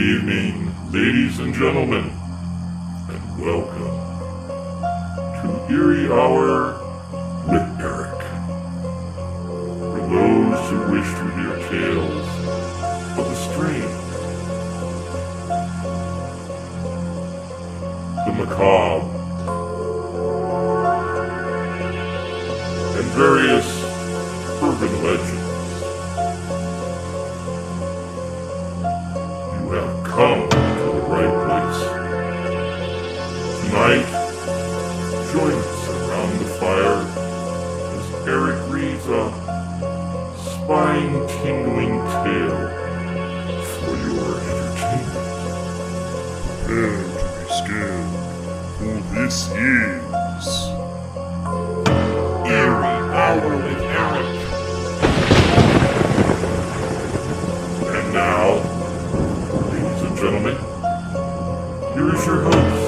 evening, ladies and gentlemen, and welcome to Eerie Hour with Erich. For those who wish to hear tales of the strange, the macabre, and various urban legends, you have come to the right place. Tonight, join us around the fire as Erich reads a spine-tingling tale for your entertainment. Prepare to be scared, for this is Eerie Hour with Erich. And now, ladies and gentlemen, here is your host,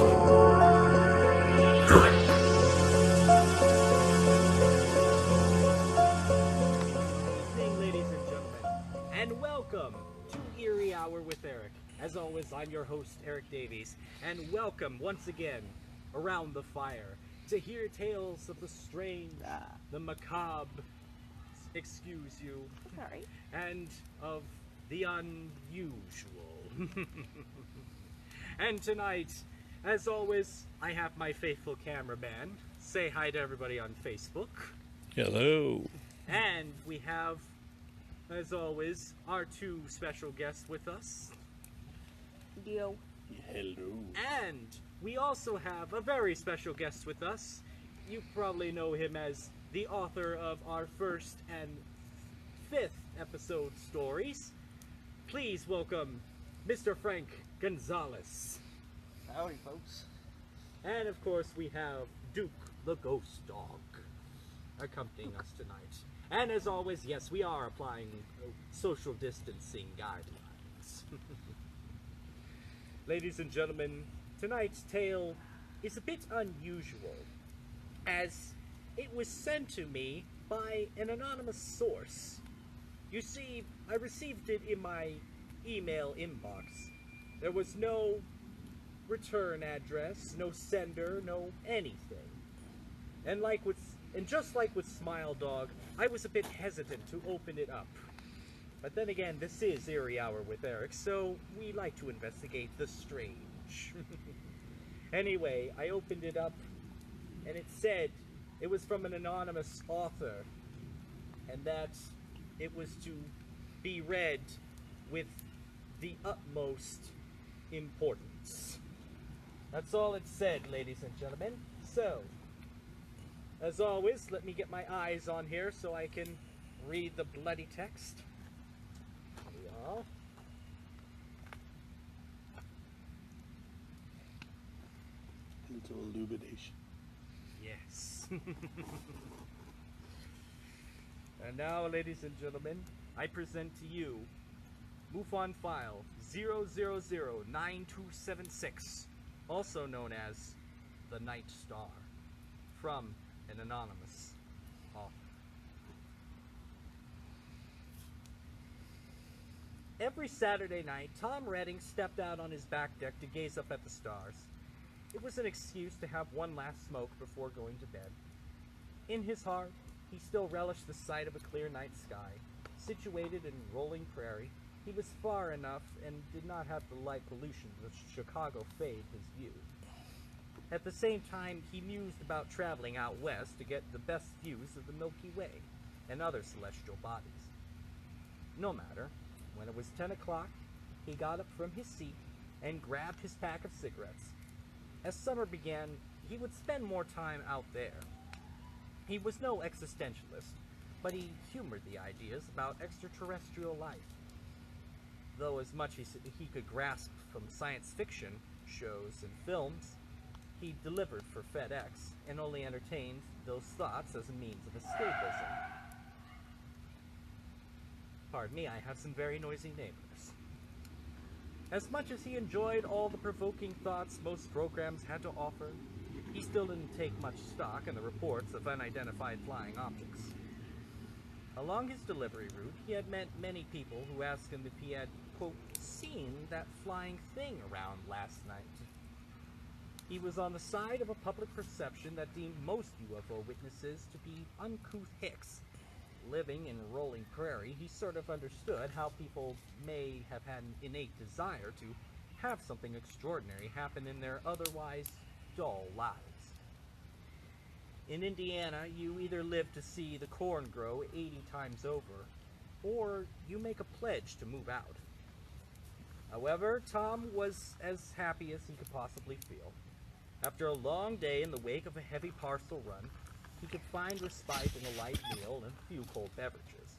Erich. Good evening, ladies and gentlemen, and welcome to Eerie Hour with Erich. As always, I'm your host, Erich Davies, and welcome once again around the fire to hear tales of the strange, the macabre, excuse you, Sorry. and of the unusual. And tonight, as always, I have my faithful cameraman. Say hi to everybody on Facebook. hello. And we have, as always, our two special guests with us. Yo. Hello. And we also have a very special guest with us. You probably know him as the author of our first and fifth episode stories. Please welcome Mr. Frank Gonzalez. Howdy, folks. And of course we have Duke the Ghost Dog accompanying us tonight. And as always, yes, we are applying social distancing guidelines. Ladies and gentlemen, tonight's tale is a bit unusual, as it was sent to me by an anonymous source. You see, I received it in my email inbox. There was no return address, no sender, no anything. And just like with Smile Dog, I was a bit hesitant to open it up. But then again, this is Eerie Hour with Erich, so we like to investigate the strange. Anyway, I opened it up, and it said it was from an anonymous author, and that it was to be read with the utmost importance. That's all it said, ladies and gentlemen. So, as always, let me get my eyes on here so I can read the bloody text. Here we are. Little illumination. Yes. And now, ladies and gentlemen, I present to you MUFON File 0009276, also known as the Night Star, from an anonymous author. Every Saturday night, Tom Redding stepped out on his back deck to gaze up at the stars. It was an excuse to have one last smoke before going to bed. In his heart, he still relished the sight of a clear night sky. Situated in rolling prairie, he was far enough and did not have the light pollution of Chicago fade his view. At the same time, he mused about traveling out west to get the best views of the Milky Way and other celestial bodies. No matter, when it was 10 o'clock, he got up from his seat and grabbed his pack of cigarettes. As summer began, he would spend more time out there. He was no existentialist, but he humored the ideas about extraterrestrial life. Though as much as he could grasp from science fiction shows and films, he delivered for FedEx and only entertained those thoughts as a means of escapism. Pardon me, I have some very noisy neighbors. As much as he enjoyed all the provoking thoughts most programs had to offer, he still didn't take much stock in the reports of unidentified flying objects. Along his delivery route, he had met many people who asked him if he had, quote, seen that flying thing around last night. He was on the side of a public perception that deemed most UFO witnesses to be uncouth hicks. Living in rolling prairie, he sort of understood how people may have had an innate desire to have something extraordinary happen in their otherwise dull lives. In Indiana, you either live to see the corn grow 80 times over, or you make a pledge to move out. However, Tom was as happy as he could possibly feel. After a long day in the wake of a heavy parcel run, he could find respite in a light meal and a few cold beverages.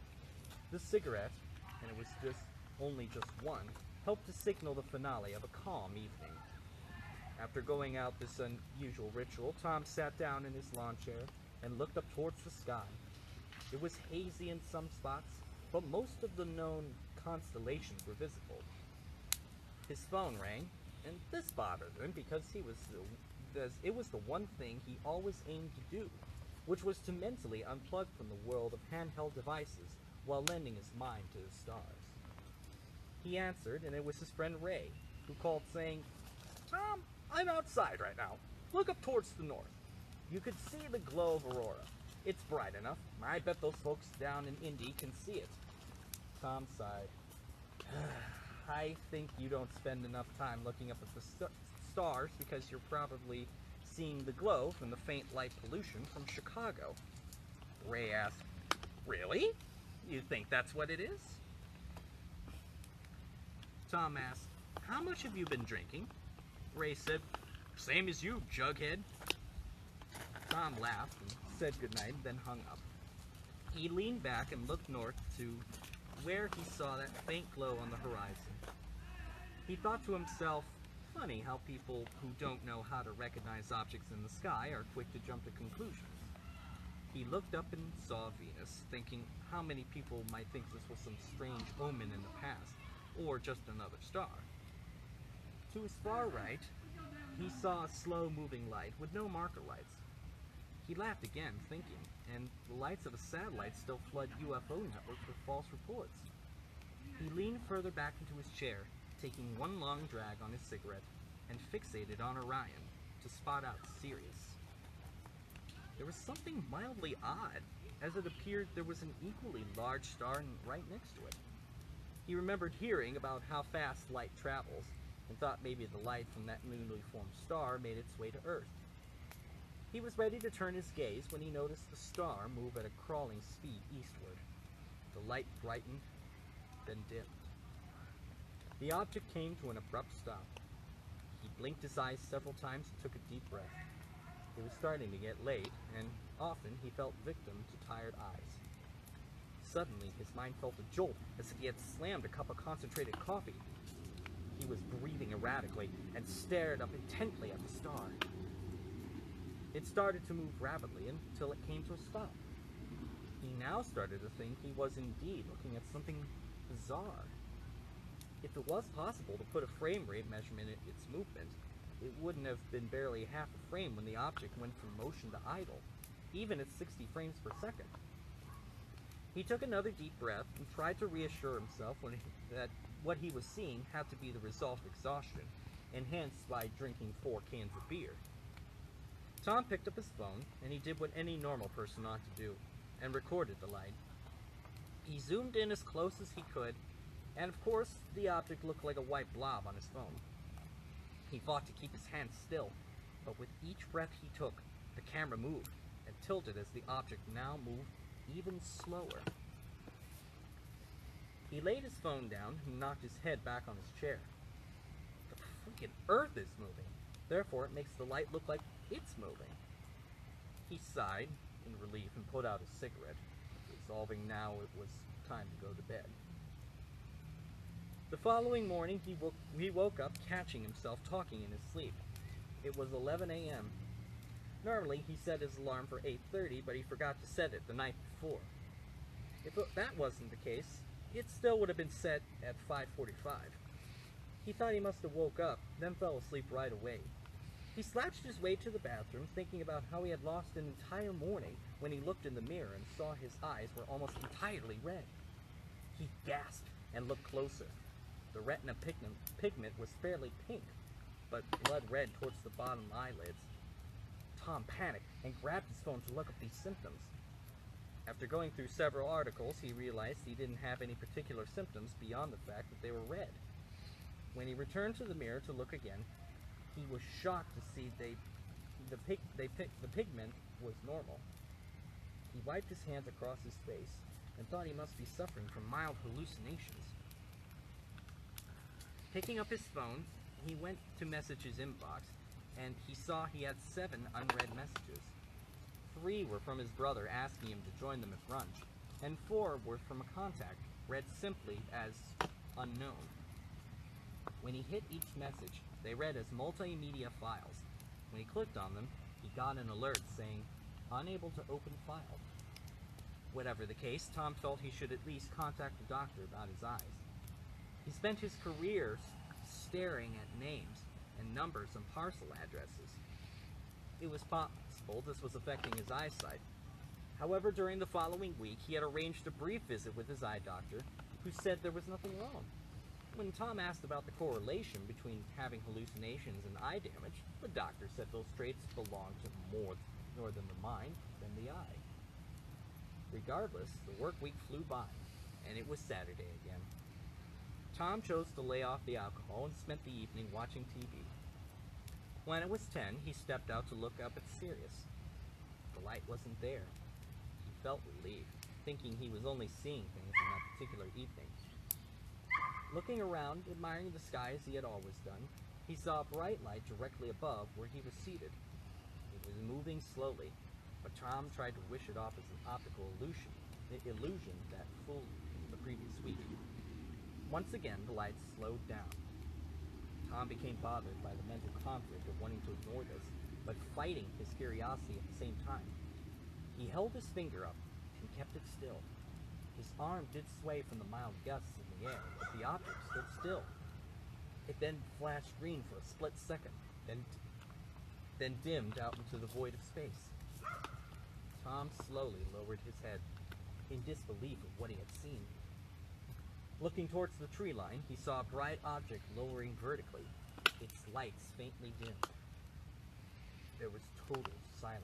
The cigarette, and it was only just one, helped to signal the finale of a calm evening. After going out this unusual ritual, Tom sat down in his lawn chair and looked up towards the sky. It was hazy in some spots, but most of the known constellations were visible. His phone rang, and this bothered him because it was the one thing he always aimed to do, which was to mentally unplug from the world of handheld devices while lending his mind to the stars. He answered, and it was his friend Ray, who called saying, "Tom, I'm outside right now. Look up towards the north. You could see the glow of aurora. It's bright enough. I bet those folks down in Indy can see it." Tom sighed. "I think you don't spend enough time looking up at the stars because you're probably seeing the glow from the faint light pollution from Chicago." Ray asked, "Really? You think that's what it is?" Tom asked, "How much have you been drinking?" Ray said, "Same as you, jughead." Tom laughed and said goodnight, then hung up. He leaned back and looked north to where he saw that faint glow on the horizon. He thought to himself, funny how people who don't know how to recognize objects in the sky are quick to jump to conclusions. He looked up and saw Venus, thinking how many people might think this was some strange omen in the past, or just another star. To his far right, he saw a slow-moving light with no marker lights. He laughed again, thinking, and the lights of a satellite still flood UFO networks with false reports. He leaned further back into his chair, taking one long drag on his cigarette, and fixated on Orion to spot out Sirius. There was something mildly odd, as it appeared there was an equally large star right next to it. He remembered hearing about how fast light travels, and thought maybe the light from that newly formed star made its way to Earth. He was ready to turn his gaze when he noticed the star move at a crawling speed eastward. The light brightened, then dimmed. The object came to an abrupt stop. He blinked his eyes several times and took a deep breath. It was starting to get late, and often he felt victim to tired eyes. Suddenly, his mind felt a jolt, as if he had slammed a cup of concentrated coffee. He was breathing erratically and stared up intently at the star. It started to move rapidly until it came to a stop. He now started to think he was indeed looking at something bizarre. If it was possible to put a frame rate measurement in its movement, it wouldn't have been barely half a frame when the object went from motion to idle, even at 60 frames per second. He took another deep breath and tried to reassure himself that what he was seeing had to be the result of exhaustion, enhanced by drinking 4 cans of beer. Tom picked up his phone, and he did what any normal person ought to do, and recorded the light. He zoomed in as close as he could, and of course, the object looked like a white blob on his phone. He fought to keep his hands still, but with each breath he took, the camera moved, and tilted as the object now moved even slower. He laid his phone down and knocked his head back on his chair. The freaking Earth is moving, therefore it makes the light look like it's moving. He sighed in relief and put out his cigarette, resolving now it was time to go to bed. The following morning, he woke up catching himself talking in his sleep. It was 11 a.m. Normally, he set his alarm for 8:30, but he forgot to set it the night before. If that wasn't the case, it still would have been set at 5:45. He thought he must have woke up, then fell asleep right away. He slouched his way to the bathroom, thinking about how he had lost an entire morning when he looked in the mirror and saw his eyes were almost entirely red. He gasped and looked closer. The retina pigment was fairly pink, but blood red towards the bottom eyelids. Tom panicked and grabbed his phone to look up these symptoms. After going through several articles, he realized he didn't have any particular symptoms beyond the fact that they were red. When he returned to the mirror to look again, he was shocked to see the pigment was normal. He wiped his hands across his face and thought he must be suffering from mild hallucinations. Picking up his phone, he went to messages inbox, and he saw he had 7 unread messages. 3 were from his brother asking him to join them at brunch, and 4 were from a contact, read simply as unknown. When he hit each message, they read as multimedia files. When he clicked on them, he got an alert saying, "Unable to open file." Whatever the case, Tom felt he should at least contact a doctor about his eyes. He spent his career staring at names and numbers and parcel addresses. It was possible this was affecting his eyesight. However, during the following week, he had arranged a brief visit with his eye doctor, who said there was nothing wrong. When Tom asked about the correlation between having hallucinations and eye damage, the doctor said those traits belonged to more than the mind than the eye. Regardless, the work week flew by, and it was Saturday again. Tom chose to lay off the alcohol and spent the evening watching TV. When it was 10, he stepped out to look up at Sirius. The light wasn't there. He felt relieved, thinking he was only seeing things on that particular evening. Looking around, admiring the sky as he had always done, he saw a bright light directly above where he was seated. It was moving slowly, but Tom tried to wish it off as an optical illusion that fooled him the previous week. Once again, the light slowed down. Tom became bothered by the mental conflict of wanting to ignore this, but fighting his curiosity at the same time. He held his finger up and kept it still. His arm did sway from the mild gusts in the air, but the object stood still. It then flashed green for a split second, then dimmed out into the void of space. Tom slowly lowered his head, in disbelief of what he had seen. Looking towards the tree line, he saw a bright object lowering vertically, its lights faintly dimmed. There was total silence.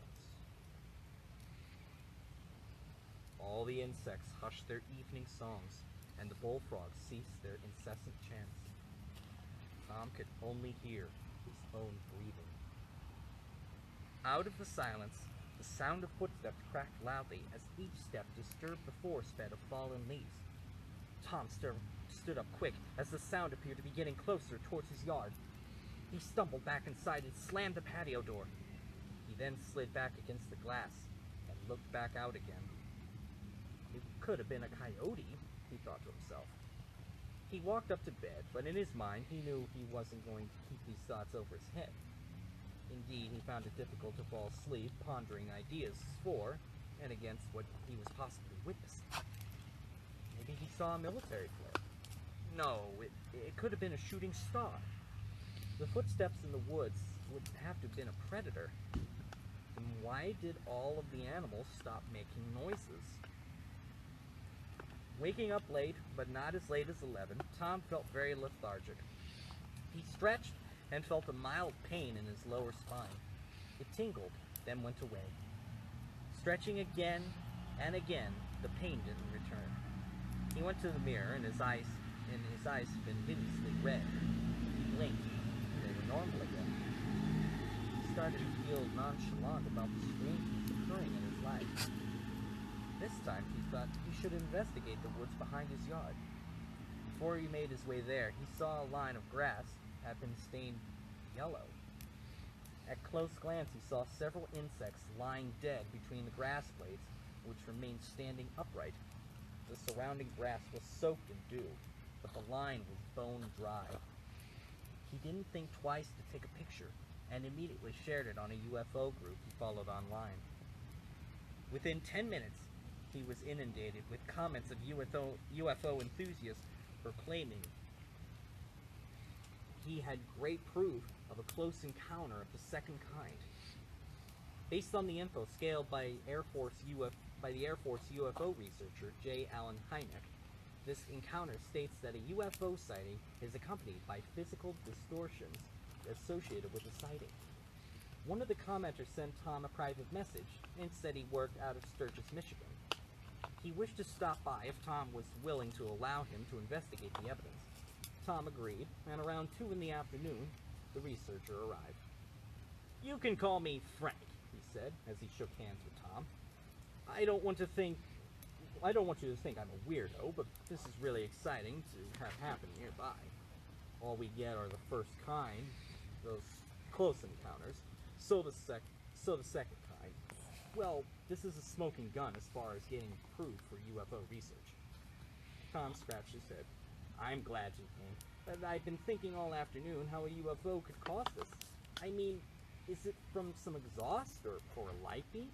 All the insects hushed their evening songs, and the bullfrogs ceased their incessant chants. Tom could only hear his own breathing. Out of the silence, the sound of footsteps cracked loudly as each step disturbed the forest bed of fallen leaves. Tom stood up quick as the sound appeared to be getting closer towards his yard. He stumbled back inside and slammed the patio door. He then slid back against the glass and looked back out again. It could have been a coyote, he thought to himself. He walked up to bed, but in his mind he knew he wasn't going to keep these thoughts over his head. Indeed, he found it difficult to fall asleep, pondering ideas for and against what he was possibly witnessing. Maybe he saw a military flare. No, it could have been a shooting star. The footsteps in the woods would have to have been a predator. Then why did all of the animals stop making noises? Waking up late, but not as late as 11, Tom felt very lethargic. He stretched and felt a mild pain in his lower spine. It tingled, then went away. Stretching again and again, the pain didn't return. He went to the mirror, and his eyes had been hideously red. He blinked, and they were normal again. He started to feel nonchalant about the strangeness occurring in his life. This time, he thought he should investigate the woods behind his yard. Before he made his way there, he saw a line of grass had been stained yellow. At close glance, he saw several insects lying dead between the grass blades, which remained standing upright. The surrounding grass was soaked in dew, but the line was bone dry. He didn't think twice to take a picture, and immediately shared it on a UFO group he followed online. Within 10 minutes, he was inundated with comments of UFO enthusiasts proclaiming he had great proof of a close encounter of the second kind. Based on the info scaled by the Air Force UFO researcher J. Allen Hynek, this encounter states that a UFO sighting is accompanied by physical distortions associated with the sighting. One of the commenters sent Tom a private message and said he worked out of Sturgis, Michigan. He wished to stop by if Tom was willing to allow him to investigate the evidence. Tom agreed, and around 2 in the afternoon, the researcher arrived. "You can call me Frank," he said, as he shook hands with Tom. I don't want you to think I'm a weirdo, but this is really exciting to have happen nearby. All we get are the first kind, those close encounters, so the second kind. Well, this is a smoking gun as far as getting proof for UFO research. Tom scratched his head. "I'm glad you came, but I've been thinking all afternoon how a UFO could cause this. I mean, is it from some exhaust or a light beam?"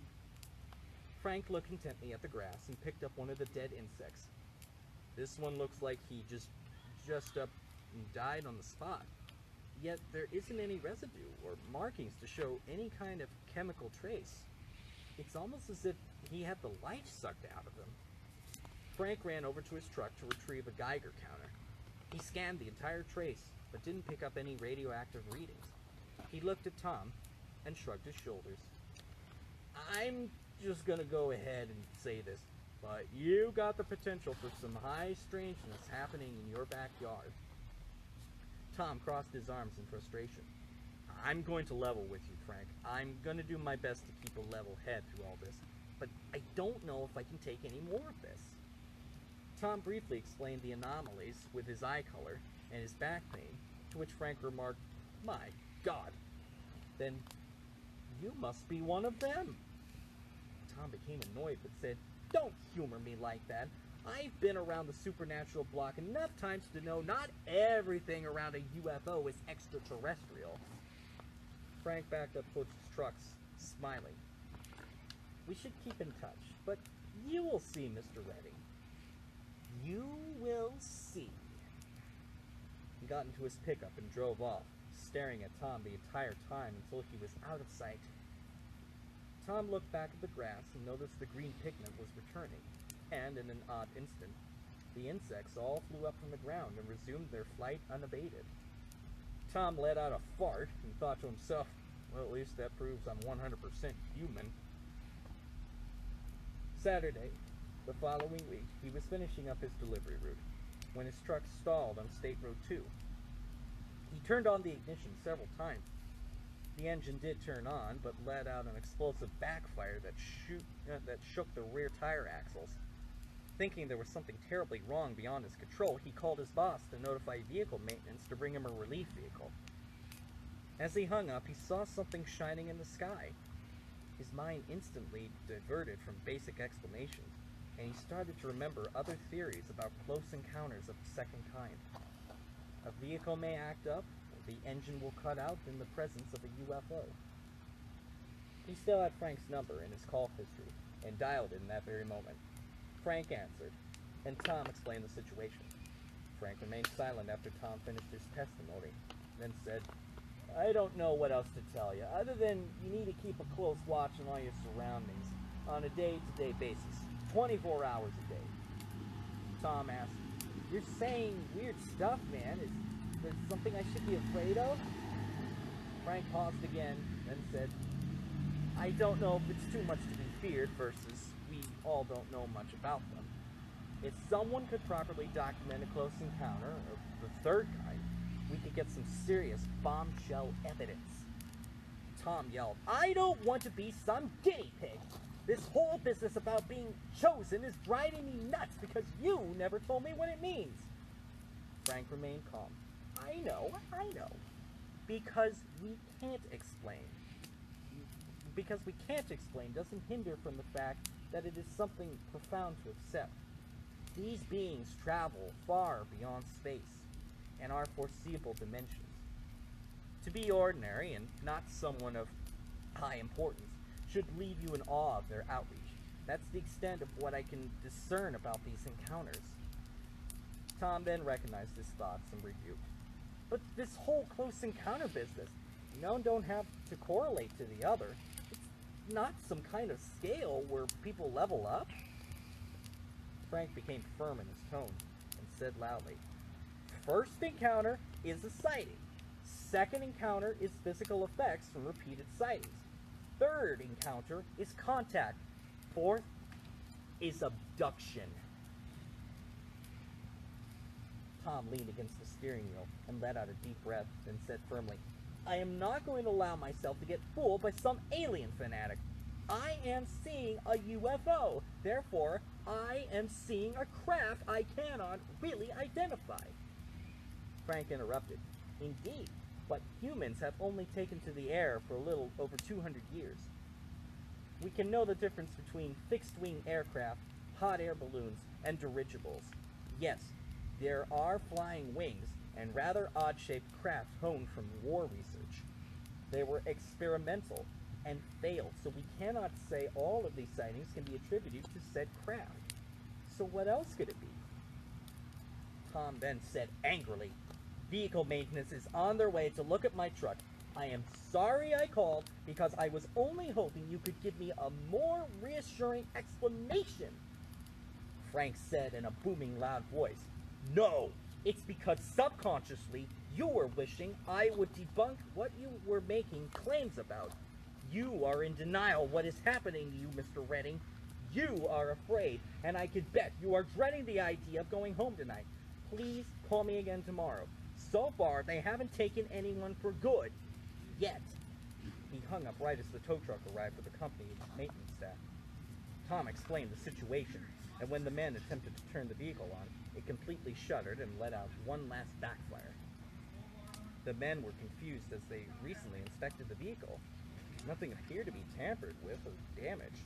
Frank looked intently at the grass and picked up one of the dead insects. "This one looks like he just up and died on the spot. Yet there isn't any residue or markings to show any kind of chemical trace. It's almost as if he had the life sucked out of him." Frank ran over to his truck to retrieve a Geiger counter. He scanned the entire trace, but didn't pick up any radioactive readings. He looked at Tom and shrugged his shoulders. "I'm just gonna go ahead and say this, but you got the potential for some high strangeness happening in your backyard." Tom crossed his arms in frustration. "I'm going to level with you, Frank. I'm going to do my best to keep a level head through all this, but I don't know if I can take any more of this." Tom briefly explained the anomalies with his eye color and his back pain, to which Frank remarked, "My God, then you must be one of them." Tom became annoyed but said, "Don't humor me like that. I've been around the supernatural block enough times to know not everything around a UFO is extraterrestrial." Frank backed up towards his trucks, smiling. "We should keep in touch, but you will see, Mr. Redding. You will see." He got into his pickup and drove off, staring at Tom the entire time until he was out of sight. Tom looked back at the grass and noticed the green pigment was returning, and in an odd instant, the insects all flew up from the ground and resumed their flight unabated. Tom let out a fart and thought to himself, "Well, at least that proves I'm 100% human." Saturday, the following week, he was finishing up his delivery route when his truck stalled on State Road 2. He turned on the ignition several times. The engine did turn on, but let out an explosive backfire that shook the rear tire axles. Thinking there was something terribly wrong beyond his control, he called his boss to notify vehicle maintenance to bring him a relief vehicle. As he hung up, he saw something shining in the sky. His mind instantly diverted from basic explanations, and he started to remember other theories about close encounters of the second kind. A vehicle may act up, the engine will cut out in the presence of a UFO. He still had Frank's number in his call history and dialed it in that very moment. Frank answered, and Tom explained the situation. Frank remained silent after Tom finished his testimony, then said, "I don't know what else to tell you, other than you need to keep a close watch on all your surroundings on a day-to-day basis, 24 hours a day." Tom asked, "You're saying weird stuff, man. Is there something I should be afraid of?" Frank paused again, then said, "I don't know if it's too much to be feared versus we all don't know much about them. If someone could properly document a close encounter of the third kind, we could get some serious bombshell evidence." Tom yelled, "I don't want to be some guinea pig. This whole business about being chosen is driving me nuts because you never told me what it means." Frank remained calm. I know. Because we can't explain. Because we can't explain doesn't hinder from the fact that it is something profound to accept. These beings travel far beyond space and our foreseeable dimensions. To be ordinary and not someone of high importance should leave you in awe of their outreach. That's the extent of what I can discern about these encounters. Tom then recognized his thoughts and rebuked. But this whole close encounter business, none don't have to correlate to the other. It's not some kind of scale where people level up. Frank became firm in his tone and said loudly, "First encounter is a sighting. Second encounter is physical effects from repeated sightings. Third encounter is contact. Fourth is abduction." Tom leaned against the steering wheel and let out a deep breath, then said firmly, "I am not going to allow myself to get fooled by some alien fanatic. I am seeing a UFO. Therefore, I am seeing a craft I cannot really identify." Frank interrupted. "Indeed, but humans have only taken to the air for a little over 200 years. We can know the difference between fixed-wing aircraft, hot air balloons, and dirigibles. Yes, there are flying wings and rather odd-shaped craft honed from war research. They were experimental and failed, so we cannot say all of these sightings can be attributed to said craft. So what else could it be?" Tom then said angrily, "Vehicle maintenance is on their way to look at my truck. I am sorry I called because I was only hoping you could give me a more reassuring explanation." Frank said in a booming loud voice, "No, it's because subconsciously you were wishing I would debunk what you were making claims about. You are in denial what is happening to you, Mr. Redding. You are afraid, and I could bet you are dreading the idea of going home tonight. Please call me again tomorrow. So far, they haven't taken anyone for good. Yet." He hung up right as the tow truck arrived with the company maintenance staff. Tom explained the situation, and when the men attempted to turn the vehicle on, it completely shuddered and let out one last backfire. The men were confused as they recently inspected the vehicle. Nothing appeared to be tampered with or damaged.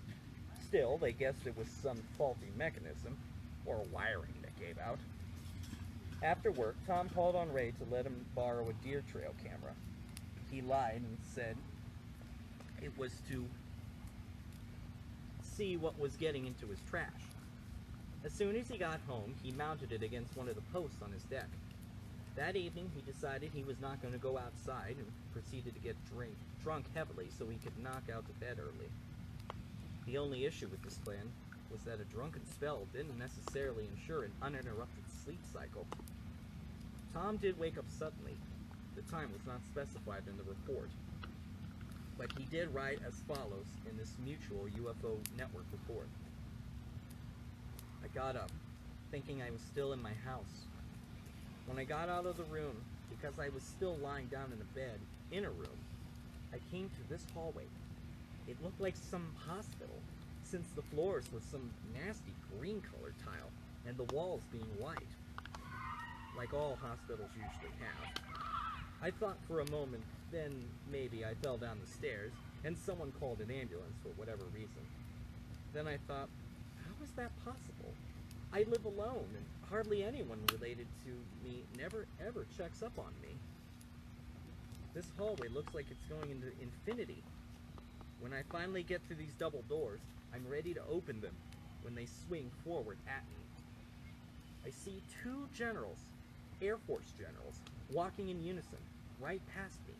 Still, they guessed it was some faulty mechanism or wiring that gave out. After work, Tom called on Ray to let him borrow a deer trail camera. He lied and said it was to see what was getting into his trash. As soon as he got home, he mounted it against one of the posts on his deck. That evening, he decided he was not going to go outside and proceeded to get drunk heavily so he could knock out to bed early. The only issue with this plan was that a drunken spell didn't necessarily ensure an uninterrupted sleep cycle. Tom did wake up suddenly. The time was not specified in the report, but he did write as follows in this Mutual UFO Network report. "I got up, thinking I was still in my house. When I got out of the room, because I was still lying down in a bed in a room, I came to this hallway. It looked like some hospital, since the floors were some nasty green-colored tile, and the walls being white, like all hospitals usually have. I thought for a moment, then maybe I fell down the stairs, and someone called an ambulance for whatever reason. Then I thought, how is that possible? I live alone, and hardly anyone related to me never ever checks up on me. This hallway looks like it's going into infinity. When I finally get to these double doors, I'm ready to open them when they swing forward at me. I see two generals, Air Force generals, walking in unison, right past me,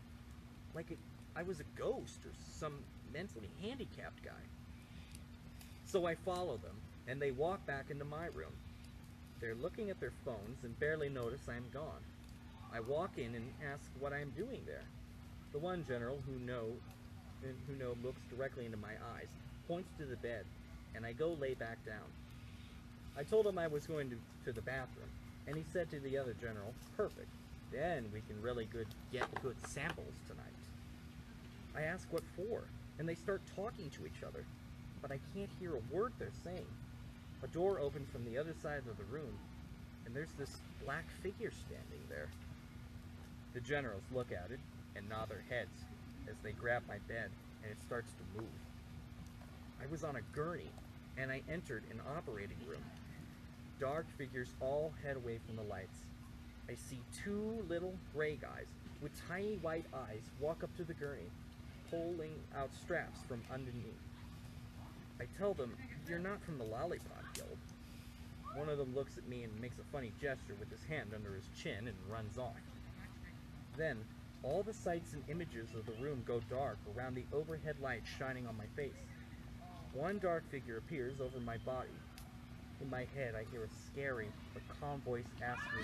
like I was a ghost or some mentally handicapped guy. So I follow them, and they walk back into my room. They're looking at their phones and barely notice I'm gone. I walk in and ask what I'm doing there. The one general who looks directly into my eyes, points to the bed, and I go lay back down. I told him I was going to the bathroom, and he said to the other general, "Perfect. Then we can really get good samples tonight." I ask what for, and they start talking to each other, but I can't hear a word they're saying. A door opens from the other side of the room, and there's this black figure standing there. The generals look at it and nod their heads as they grab my bed, and it starts to move. I was on a gurney, and I entered an operating room. Dark figures all head away from the lights. I see two little gray guys with tiny white eyes walk up to the gurney, pulling out straps from underneath. I tell them, "You're not from the Lollipop Guild." One of them looks at me and makes a funny gesture with his hand under his chin and runs off. Then, all the sights and images of the room go dark around the overhead light shining on my face. One dark figure appears over my body. In my head, I hear a scary but calm voice ask me,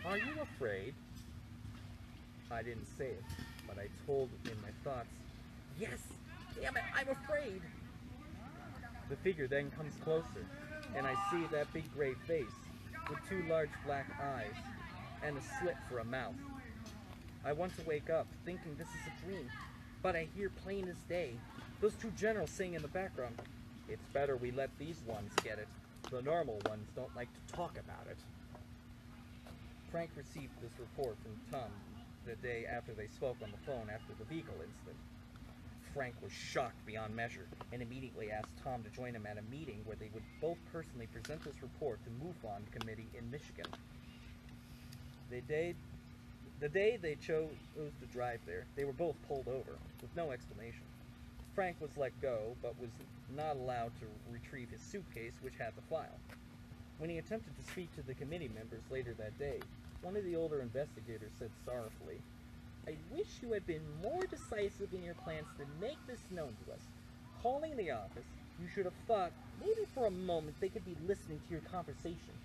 "Are you afraid?" I didn't say it, but I told in my thoughts, "Yes! Damn it, I'm afraid!" The figure then comes closer, and I see that big gray face with two large black eyes and a slit for a mouth. I want to wake up, thinking this is a dream, but I hear plain as day those two generals saying in the background, "It's better we let these ones get it. The normal ones don't like to talk about it." Frank received this report from Tom the day after they spoke on the phone after the vehicle incident. Frank was shocked beyond measure and immediately asked Tom to join him at a meeting where they would both personally present this report to MUFON committee in Michigan. The day they chose to drive there, they were both pulled over with no explanation. Frank was let go, but was not allowed to retrieve his suitcase, which had the file. When he attempted to speak to the committee members later that day, one of the older investigators said sorrowfully, "I wish you had been more decisive in your plans to make this known to us. Calling the office, you should have thought maybe for a moment they could be listening to your conversation.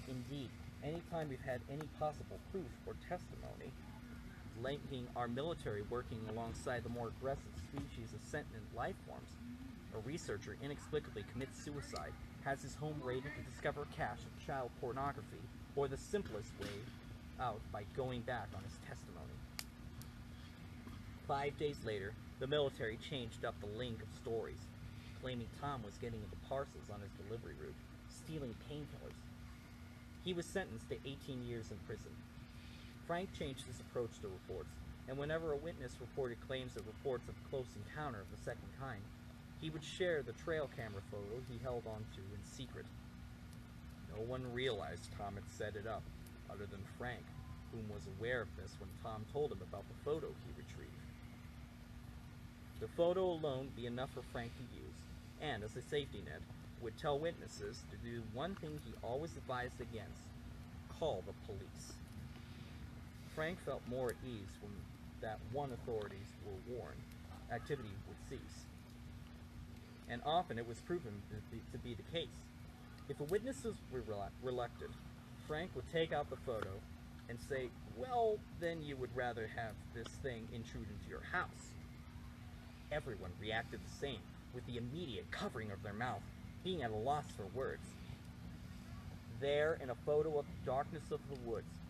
Indeed, anytime we've had any possible proof or testimony linking our military working alongside the more aggressive species of sentient life forms, a researcher inexplicably commits suicide, has his home raided to discover a cache of child pornography, or the simplest way out by going back on his testimony." 5 days later, the military changed up the link of stories, claiming Tom was getting into parcels on his delivery route, stealing painkillers. He was sentenced to 18 years in prison. Frank changed his approach to reports, and whenever a witness reported claims of reports of close encounter of the second kind, he would share the trail camera photo he held onto in secret. No one realized Tom had set it up, other than Frank, whom was aware of this when Tom told him about the photo he retrieved. The photo alone would be enough for Frank to use, and as a safety net, would tell witnesses to do one thing he always advised against: call the police. Frank felt more at ease when that one authorities were warned activity would cease. And often it was proven to be the case. If a witness was reluctant, Frank would take out the photo and say, "Well, then you would rather have this thing intrude into your house." Everyone reacted the same, with the immediate covering of their mouth, being at a loss for words. There, in a photo of the darkness of the woods,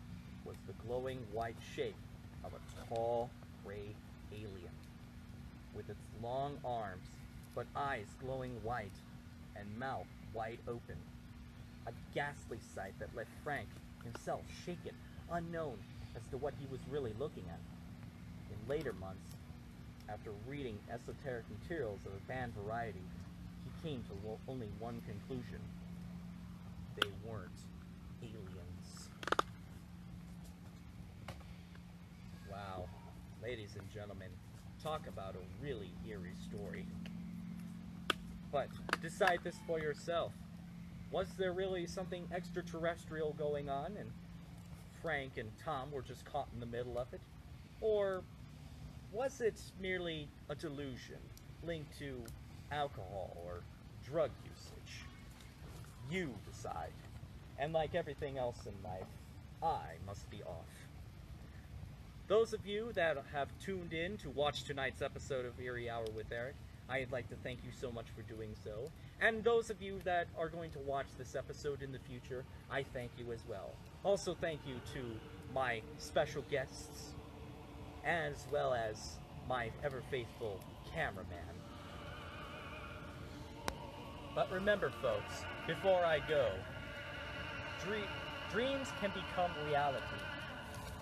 was the glowing white shape of a tall, gray alien, with its long arms, but eyes glowing white and mouth wide open. A ghastly sight that left Frank himself shaken, unknown as to what he was really looking at. In later months, after reading esoteric materials of a banned variety, he came to only one conclusion: they weren't aliens. Wow, ladies and gentlemen, talk about a really eerie story. But decide this for yourself. Was there really something extraterrestrial going on and Frank and Tom were just caught in the middle of it? Or was it merely a delusion linked to alcohol or drug usage? You decide. And like everything else in life, I must be off. Those of you that have tuned in to watch tonight's episode of Eerie Hour with Erich, I'd like to thank you so much for doing so. And those of you that are going to watch this episode in the future, I thank you as well. Also thank you to my special guests, as well as my ever-faithful cameraman. But remember, folks, before I go, dreams can become reality.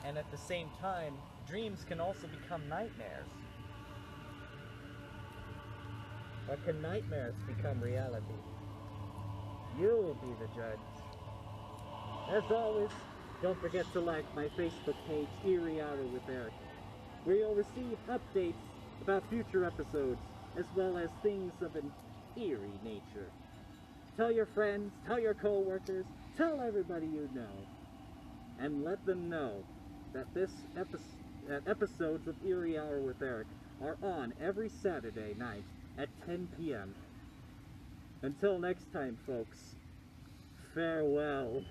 And at the same time, dreams can also become nightmares. But can nightmares become reality? You'll be the judge. As always, don't forget to like my Facebook page, Eerie Hour with Erich, where you'll receive updates about future episodes, as well as things of an eerie nature. Tell your friends, tell your co-workers, tell everybody you know, and let them know that episodes of Eerie Hour with Eric are on every Saturday night at 10 p.m. Until next time, folks, farewell.